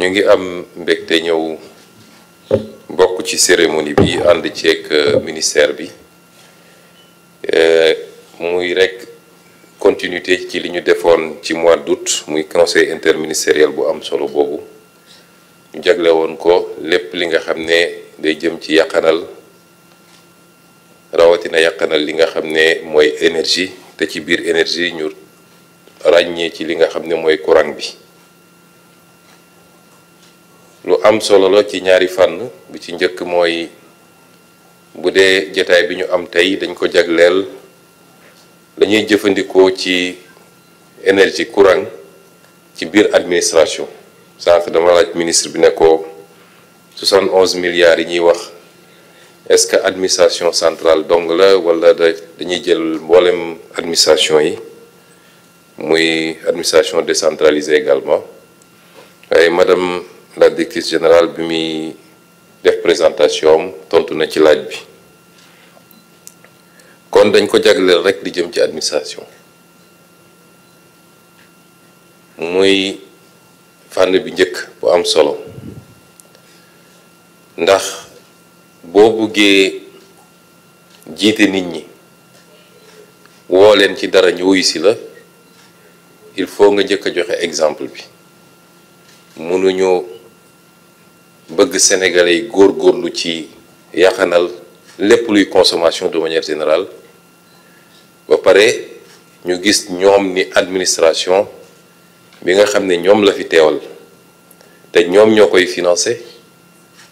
ñu ngi am mbégte ñëw bokk ci cérémonie bi ànd ceeg ministère bi muy rek continuité ci li ñu defoon ci mois d'août muy conseil interministériel bu am solo boobu ñu jagle woon ko lépp li nga xam ne day jëm ci yàqanal rawatina yàqanal li nga xam ne mooy énergie te ci biir énergie ñu ràññee ci li nga xam ne mooy courant bi lu am solo la ci ñaari fànn bi ci njëkk mooy bu dee jataay bi ñu am tey dañ ko jagleel dañuy jëfandikoo ci énergie courant ci biir administration sànq dama laaj ministre bi ne ko 71 milliards yi ñuy wax est-ce que administration centrale dong la wala dañuy jël mboolem administration yi muy administration décentralisée également waaye madame la directrice générale bi muy def présentation tontu na ci laaj bi kon dañ ko jagleel rek di jëm ci administration muy fànn bi njëkk bu am solo ndax boo buggee jiite nit ñi woo leen ci dara ñu wuyu si la il faut nga njëkk a joxe exemple bi mënuñu bëgg sénégalais yi góorgóorlu ci yaxanal lépp luy consommation de manière générale ba pare ñu gis ñoom ni administration bi nga xam ne ñoom la fi teewal te ñoom ñoo koy financer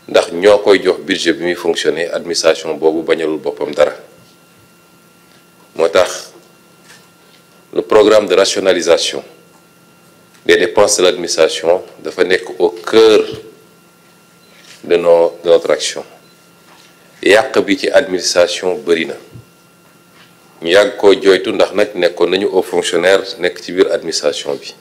ndax ñoo koy jox budget bi muy fonctionner administration boobu bañalul boppam dara moo tax le programme de rationalisation des dépenses de l'administration dafa nekk au cœur de notre action yàq bi ci administration bëri na ñu yàgg koo jooytu ndax nag nekkoon nañu aux fonctionnaires nekk ci biir administration bi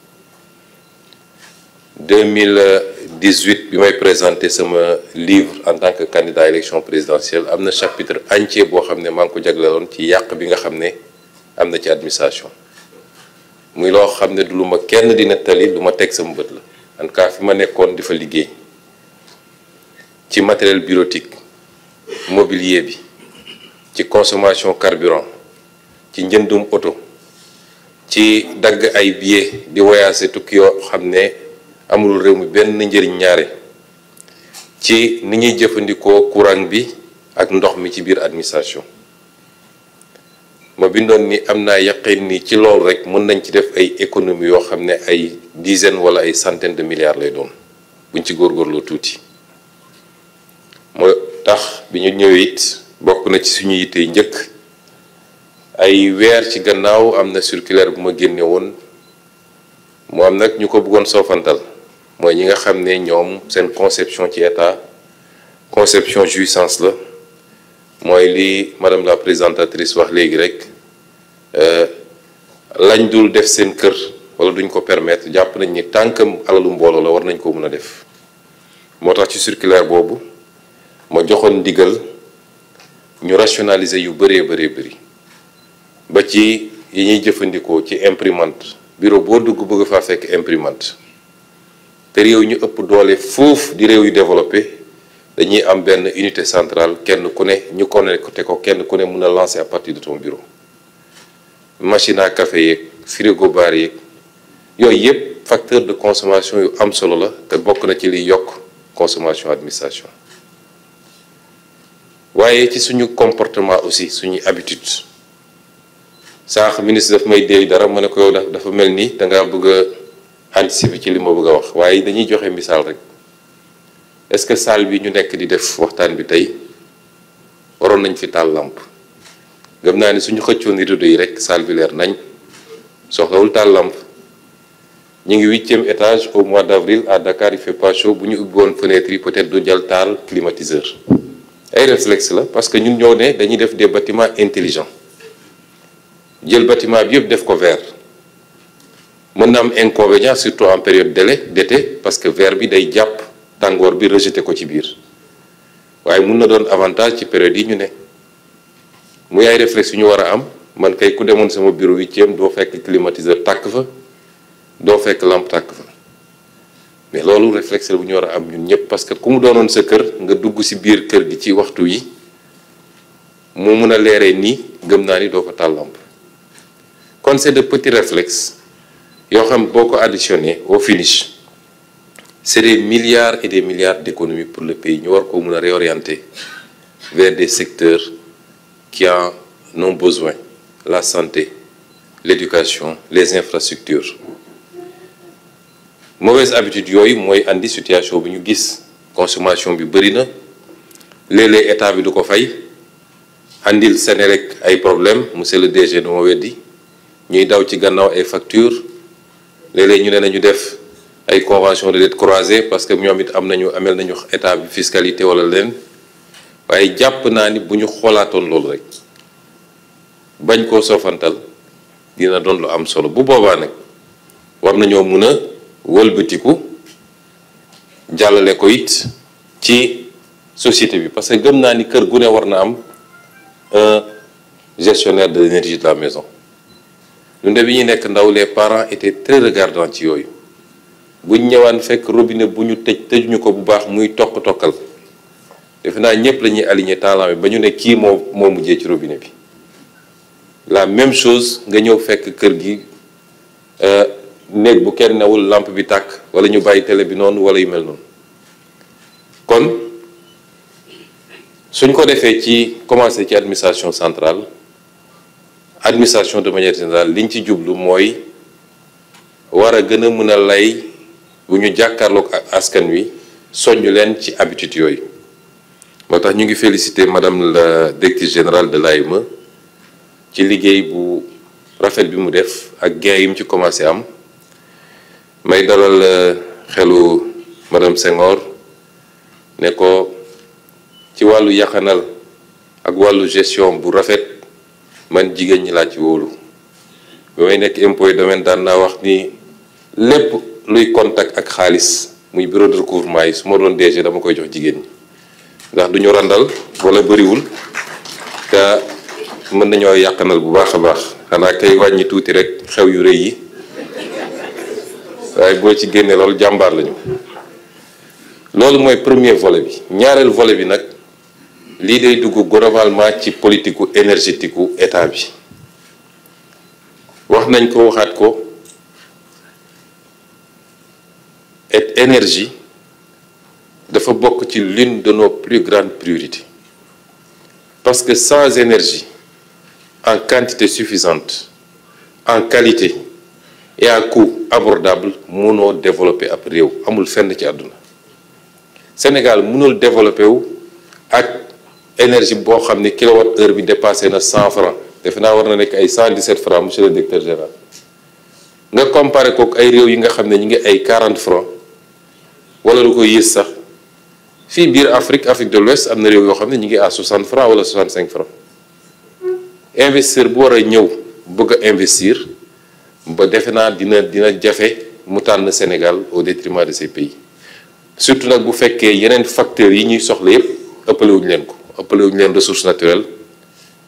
2018 bi may présenté sama livre en tant que candidat à élection présidentielle am na chapitre entier boo xam ne maa ngi ko jagleeloon ci yàq bi nga xam ne am na ci administration muy loo xam ne du lu ma kenn di nettali lu ma teg sama bët la en tout cas fi ma nekkoon di fa liggéey ci matériel bureautique mobilier bi ci consommation carburant ci njëndum oto ci dagg ay billets di voyager tukki yoo xam ne amul réew mi benn njëriñ ñaare ci ni ñuy jëfandikoo courant bi ak ndox mi ci biir administration ma bindoon ni am naa yaqin ni ci loolu rek mën nañ ci def ay économie yoo xam ne ay dizaines wala ay centaines de milliards lay doon buñ ci góorgóorloo tuuti moo tax bi ñu ñëwee it bokk na ci suñu yitte njëkk ay weer ci gannaaw am na circulaire bu ma génne woon mu am nag ñu ko bëggoon soofantal mooy ñi nga xam ne ñoom seen conception ci état conception jouissance la mooy li madame la présentatrice wax léegi rek lañ dul def seen kër wala duñ ko permettre jàpp nañ ni tant que alalu mbooloo la war nañ ko mën a def moo tax ci circulaire boobu ma joxoon ndigal ñu rationaliser yu bëree bëri ba ci yi ñuy jëfandikoo ci imprimante bureau boo dugg bëgg faa fekk imprimante te réew ñu ëpp doole foofu di réew yu développé dañuy am benn unité centrale kenn ku ne ñu connecté ko kenn ku ne mën a lancer à partir de ton bureau machine à café yeeg frigo bar yeeg yooyu yëpp facteur de consommation yu am solo la te bokk na ci liy yokk consommation administration waaye ci suñu comportement aussi suñuy habitude sànq ministre daf may déey dara ma ne ko yow dafa mel ni dangaa bëgg a anticiper ci li ma bëgg a wax waaye dañuy joxe misaal rek est-ce que salle bi ñu nekk di def waxtaan bi tey waroon nañ fi taal lampe gëm naa ni suñu xëccoon rideau yi rek salle bi leer nañ soxlawul taal lampe ñu ngi 8e étage au mois d'avril à Dakar il fait pas chaud bu ñu ubbi woon fenêtre yi peut-être du jël taal climatiseur ay réflexe la parce que ñun ñoo ne dañuy def des bâtiments intelligents jël bâtiment bi yëpp def ko verre mën na am inconvénient surtout en période d'été parce que verre bi day jàpp tàngoor bi rejeté ko ci biir waaye mun na doon avantage ci période yi ñu ne muy ay réflexe yu ñu war a am man kay ku demoon sama bureau 8e doo fekk climatiseur tàkk fa doo fekk lampe tàkk fa mais loolu réflexe la bu ñu war a am ñun ñëpp, parce que ku mu doonoon sa kër nga dugg ci biir kër gi ci waxtu yi mu mun a leeree nii gëm naa ni doo ko taal lampe. kon c'est de petits réflexes yoo xam boo ko additionné au finish c'est des milliards et des milliards d'économies pour le pays. ñu war ko mun a réorienter vers des secteurs qui en ont besoin: la santé, l'éducation, les infrastructures. Mauvaise habitude yooyu mooy andi situation bi ñu gis. Consommation bi bëri na, léeg-léeg état bi du ko fay, andil Senelec ay problème, monsieur le DG du ma weddi, ñuy daw ci gannaaw ay factures. Léeg-léeg ñu ne nañu def ay convention de dette croisée parce que ñoom it amel nañu état bi fiscalité wala leen. waaye jàpp naa ni bu ñu xoolaatoon loolu rek bañ koo soofantal dina doon lu am solo. bu boobaa nag war nañoo mun a wëlbatiku jàllale ko it ci société bi, parce que gëm naa ni kër gu ne war na am un gestionnaire de l'énergie de la maison. ñun de bi ñu nekk ndaw, les parents étaient très regardants ci yooyu. buñ ñëwaan fekk robinet bu ñu tëjuñu ko bu baax muy tokk-tokkal, defe naa ñëpp la ñuy aligné talent bi ba ñu ne kii moo mujjee ci robinet bi. la même chose nga ñëw fekk kër gi néeg bu kenn newul lampe bi tàkk wala ñu bàyyi télé bi noonu wala yu mel noonu. kon suñ ko defee ci commencé ci administration centrale, administration de manière générale, liñ ci jublu mooy war a gën a mën a lay bu ñu jàkkaarloog askan wi soññ leen ci habitude yooyu. moo tax ñu ngi féliciter madame la directrice générale de l'AME ci liggéey bu rafet bi mu def ak gain yi mu ci commencé am. may dalal xelu madame Senghor ne ko ci wàllu yaxanal ak wàllu gestion bu rafet man jigéen ñi laa ci wóolu. ba may nekk impôt et domaine daan naa wax ni lépp luy contact ak xaalis muy bureau de recouvrement yi su ma doon DG dama koy jox jigéen ñi, ndax du ñu randal wala bëriwul te mën nañoo yàqanal bu baax a baax. xanaa kay wàññi tuuti rek xew yu rëy yi, waaye boo ci génnee loolu jàmbaar lañu. loolu mooy premier volet bi. ñaareel volet bi nag lii day dugg globalement ci politique énergétique gu état bi. wax nañ ko waxaat ko, et énergie dafa bokk ci l'une de nos plus grandes priorités, parce que sans énergie en quantité suffisante, en qualité et à coût abordable mënoo développer ab réew. amul fenn ci àdduna. Sénégal mënul développer wu ak énergie boo xam ne kilowatt heure bi dépassé na 100 francs. defe naa war na nekk ay 117 francs monsieur le directeur général. nga comparé kook ay réew yi nga xam ne ñu ngi ay 40 francs wala lu ko yées sax. fii biir Afrique de l'Ouest am na réew yoo xam ne ñu ngi à 60 francs wala 65 francs. investisseur bu war a ñëw bëgg a investir ba defe naa dina jafe mu tànn Sénégal au détriment de ces pays. surtout nag bu fekkee yeneen facteurs yi ñuy soxla yépp ëppalewuñu leen ko. ëppalewuñu leen ressources naturelles,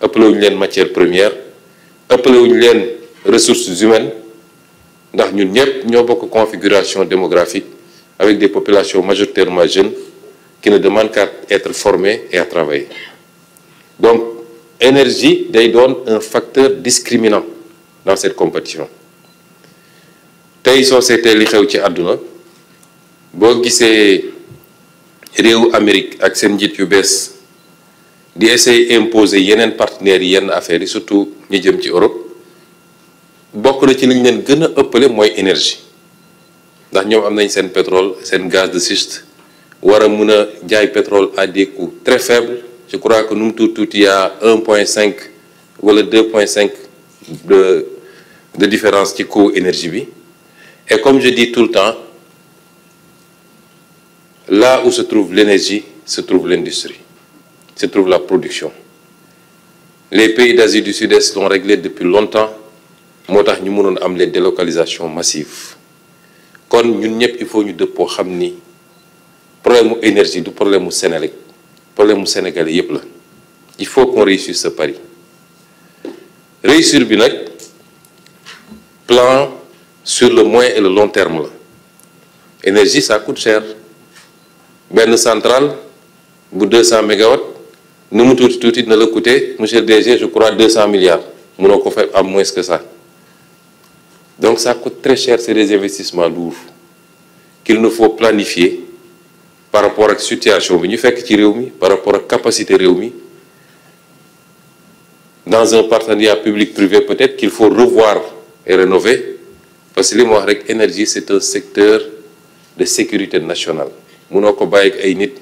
ëppalewuñu leen matières premières, ëppalewuñu leen ressources humaines, ndax ñun ñëpp ñoo bokk configuration démographique avec des populations majoritairement jeunes qui ne demandent qu'à être formés et à travailler. Donc énergie day doon un facteur discriminant dans cette compétition. tey soo seetee li xew ci àdduna boo gisee réewu Amérique ak seen njiit yu bees di essayer imposer yeneen partenaires yi yenn affaires yi, surtout ñi jëm ci Europe, bokk na ci li ñu leen gën a ëppale mooy énergie. ndax ñoom am nañ seen pétrole, seen gaz de schiste, war a mun a jaay pétrole à des coûts très faibles. Je crois que nu mu tuuti y a 1,5 wala 2,5 de différence ci coût énergie bi. Et comme je dis tout le temps, là où se trouve l'énergie se trouve l'industrie, se trouve la production. Les pays d'Asie du Sud-Est l'ont réglé depuis longtemps, moo tax ñu mënoon am les délocalisations massives. kon ñun ñëpp il faut ñu dëppoo xam ni problème mu énergie du problème mu Sénélec, problème mu Sénégalais yépp la. il faut qu'on réussisse ce pari. réussir bi nag plan sur le moyen et le long terme la. énergie ça coûte cher benn centrale bu 200 mégawatts nu mu tuuti na la coûter monsieur le DG je crois 200 milliards mënoo ko fa am moins que ça donc ça coûte très cher, c'est des investissements lourds qu'il nous faut planifier par rapport à la situation bi ñu fekk ci réew mi par rapport à la capacité réew mi dans un partenariat public-privé peut-être qu'il faut revoir et rénover parce que li ma wax rek énergie c'est un secteur de sécurité nationale mënoo ko bàyyi ak ay nit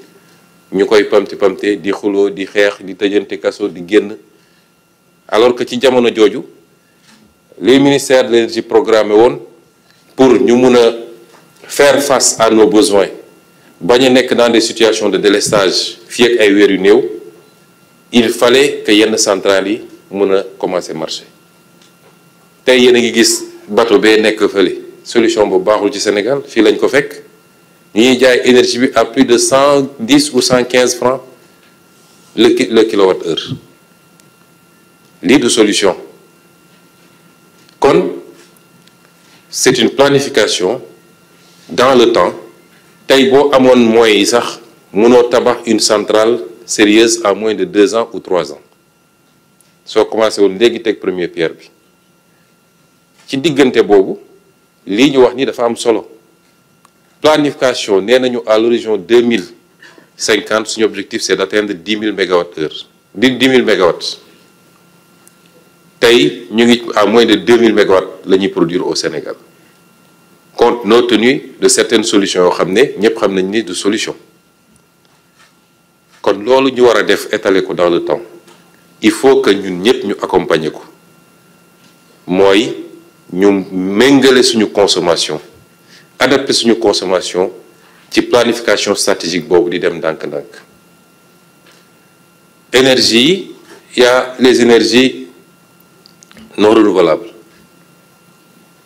ñu koy pamte di xuloo di xeex di tëjante kaso di génn alors que ci jamono jooju les ministères de l'énergie programmé woon pour ñu mun a faire face à nos besoins bañ a nekk dans des situations de délestage fii ak ay weer yu néew il fallait que yenn centrales yi mun a commencer marcher tey yéen a ngi gis bateau bee nekk fële solution bu baaxul ci Sénégal fii lañ ko fekk ñuy jaay énergie bi à plus de 110 ou 115 francs le kilowatt-heure lii du solution kon c'est une planification dans le temps tey boo amoon moyens yi sax mënoo tabax une centrale sérieuse à moins de 2 ans ou 3 ans soo commencé woon léegi teg première pierre bi ci diggante boobu lii ñu wax ni dafa am solo planification nee nañu à l'horizon 2050 suñu objectif c'est d'atteindre 10 000 mégawatts-heure 10 000 mégawatts tey ñu ngi à moins de 2000 mégawatts la ñuy produire au Sénégal compte tenu de certaines solutions yoo xam ne ñëpp xam nañ ni de solution kon loolu ñu war a def étaler ko dans le temps il faut que ñun ñëpp ñu accompagner ko mooy ñu méngale suñu consommation adapter suñu consommation ci planification stratégique boobu di dem ndànk-ndànk énergie il y a les énergies non renouvelable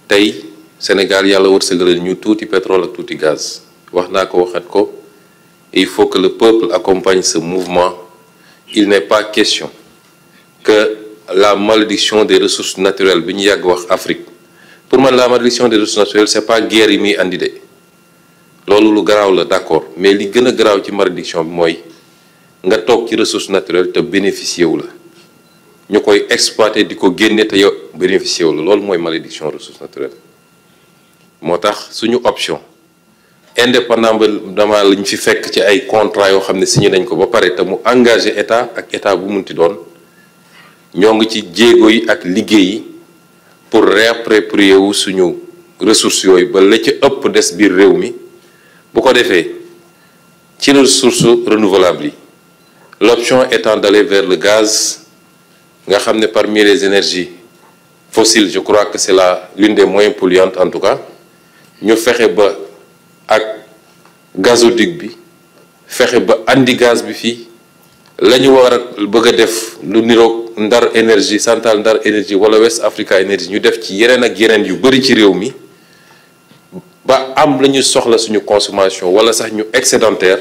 tey Sénégal yàlla wërsëgal ñu tuuti pétrole ak tuuti gaz wax naa ko waxat ko il faut que le peuple accompagne ce mouvement il n'est pas question que la malédiction des ressources naturelles bi ñu yàgg wax Afrique pour man la malédiction des ressources naturelles c'est pas guerre yi muy andi de loolu lu garaaw la d'accord mais li gën a garaaw ci malédiction bi mooy nga toog ci ressources naturelles te bénéficier wu la ñu koy exploiter di ko génne te yow bénéficier wu la loolu mooy malédiction ressources naturelles moo tax suñu option indépendamment lañ fi fekk ci ay contrats yoo xam ne signé nañ ko ba pare te mu engagé état ak état bu munti doon ñoo ngi ci jéego yi ak liggéey yi pour réapproprier wu suñu ressources yooyu ba la ca ëpp des biir réew mi bu ko defee ci ressources renouvelables yi l'option étant d'aller vers le gaz nga xam ne parmi les énergies fossiles je crois que c'est l'une des moins polluantes en tout cas ñu fexe ba ak gazoduc bi fexe ba andi gaz bi fii la ñu war a bëgg a def lu niroog Ndar énergie Centrale Ndar énergie wala West Africa énergie ñu def ci yeneen ak yeneen yu bari ci réew mi ba am la ñu soxla suñu consommation wala sax ñu excédentaire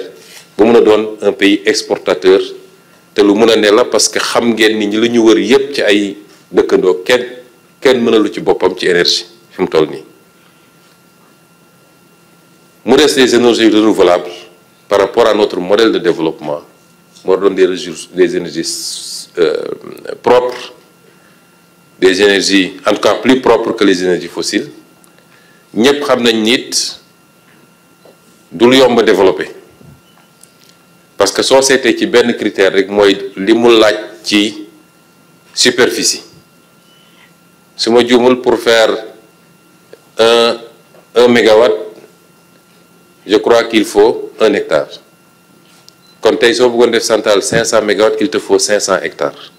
ba mun a doon un pays exportateur te lu mun a ne la parce que xam ngeen ni ñi lu ñu wër yépp ci ay dëkkandoo kenn mënalu ci boppam ci énergie fi mu toll nii mu des les énergies renouvelables par rapport à notre modèle de développement moo doon des énergies propres des énergies en tout cas plus propres que les énergies fossiles ñëpp xam nañ nit du lu yomb a développer parce que soo seetee ci benn critère rek mooy li mu laaj ci superficie su ma juumul pour faire un mégawatt je crois qu'il faut 1 hectare kon tey soo bëggoon def centrale 500 mégawatts il te faut 500 hectares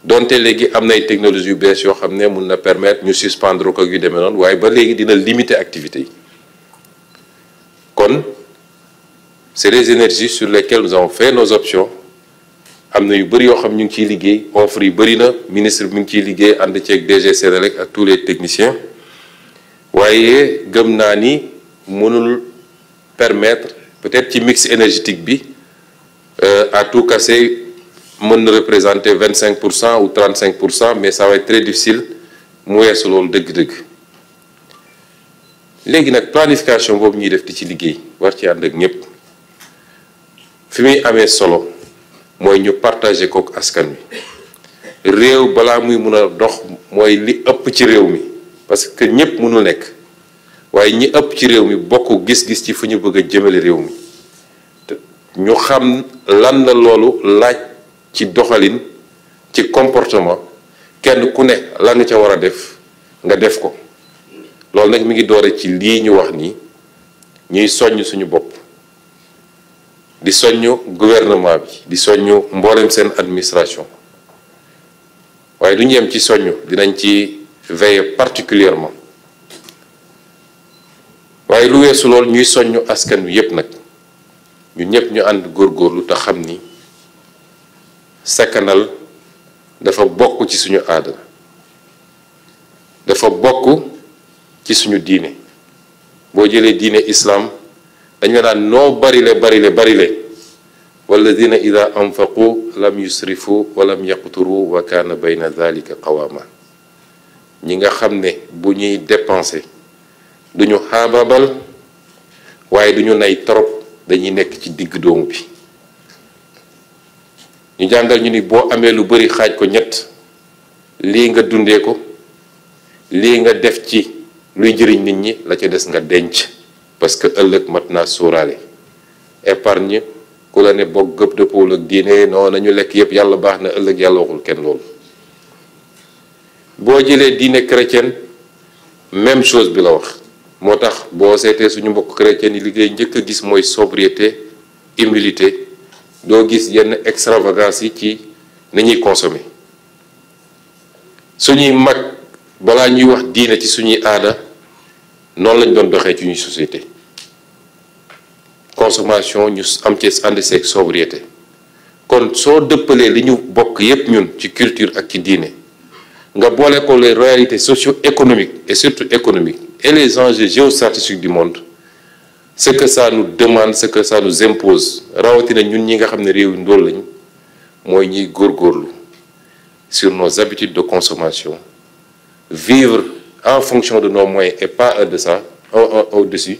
donte léegi am na ay technologies yu bees yoo xam ne mun na permettre ñu suspendre ko yu demee noonu waaye ba léegi dina limiter activité yi kon c'est les énergies sur lesquelles nous avons fait nos options am na yu bëri yoo xam ñu ngi ciy liggéey offre yi bëri na ministre bi mu ngi ciy liggéey ànd ceeg DG Senelec ak tous les techniciens waaye gëm naa ni mënul permettre peut-être ci mix énergétique bi à tout casser mën na représenter 25% ou 35% mais ça va être très difficile mu weesu loolu dëgg-dëgg léegi nag planification boobu ñuy def di ci liggéey war ci ànd ak ñëpp fi muy amee solo mooy ñu partager kook askan wi réew balaa muy mun a dox mooy li ëpp ci réew mi parce que ñëpp mënul nekk waaye ñi ëpp ci réew mi bokk gis-gis ci fu ñu bëgg a jëmale réew mi ñu xam lan la loolu laaj ci doxalin ci comportement kenn ku ne la nga ca war a def nga def ko loolu nag mi ngi doore ci lii ñu wax nii ñuy soññ suñu bopp di soññ gouvernement bi di soññ mboolem seen administration waaye du ñu yem ci soññ dinañ ci veiller particulièrement waaye lu weesu loolu ñuy soññ askan wi yépp nag ñun ñëpp ñu ànd góorgóorlu te xam ni sakkanal dafa bokk ci suñu aada dafa bokk ci suñu diine boo jëlee diine islam dañ la naan noo barile walladina ida anfaqu lam yusrifu wa lam yaqturu wa kaana bayna dhalika qawama ñi nga xam ne bu ñuy dépenser duñu xaabaabal waaye duñu nay trop dañuy nekk ci digg doomu bi ñu jàngal ñu ni boo amee lu bari xaaj ko ñett lii nga dundee ko lii nga def ci luy jëriñ nit ñi la ca des nga denc parce que ëllëg mat naa sóoraale épargne ku la ne bokk gëpp dëppool ak diine non nañu lekk yépp yàlla baax na ëllëg yàlla waxul kenn loolu boo jëlee diine chrétienne même chose bi la wax moo tax boo seetee suñu mbokk chrétien yi liggéey njëkk a gis mooy sobriété humilité doo gis yenn extravagance yi ci ni ñuy consommer suñuy mag balaa ñuy wax diine ci suñuy aada noonu lañ doon doxee ci ñuy société consommation ñu am ci ànd seeg sobriété kon soo dëppalee li ñu bokk yépp ñun ci culture ak ci diine nga boole ko les réalités socio-économiques et surtout économiques et les enjeux géostratégiques du monde ce que ça nous demande ce que ça nous impose rawatina ñun ñi nga xam ne réew yu ndóol lañ mooy ñiy góorgóorlu sur nos habitudes de consommation vivre en fonction de nos moyens et pas au-dessus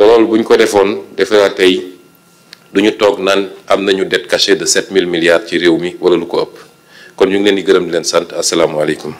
te loolu bu ñu ko defoon defe naa tey du ñu toog naan am nañu dette cachée de 7000 milliards ci réew mi wala lu ko ëpp kon ñu ngi leen di gërëm di leen sant asalaamaaleykum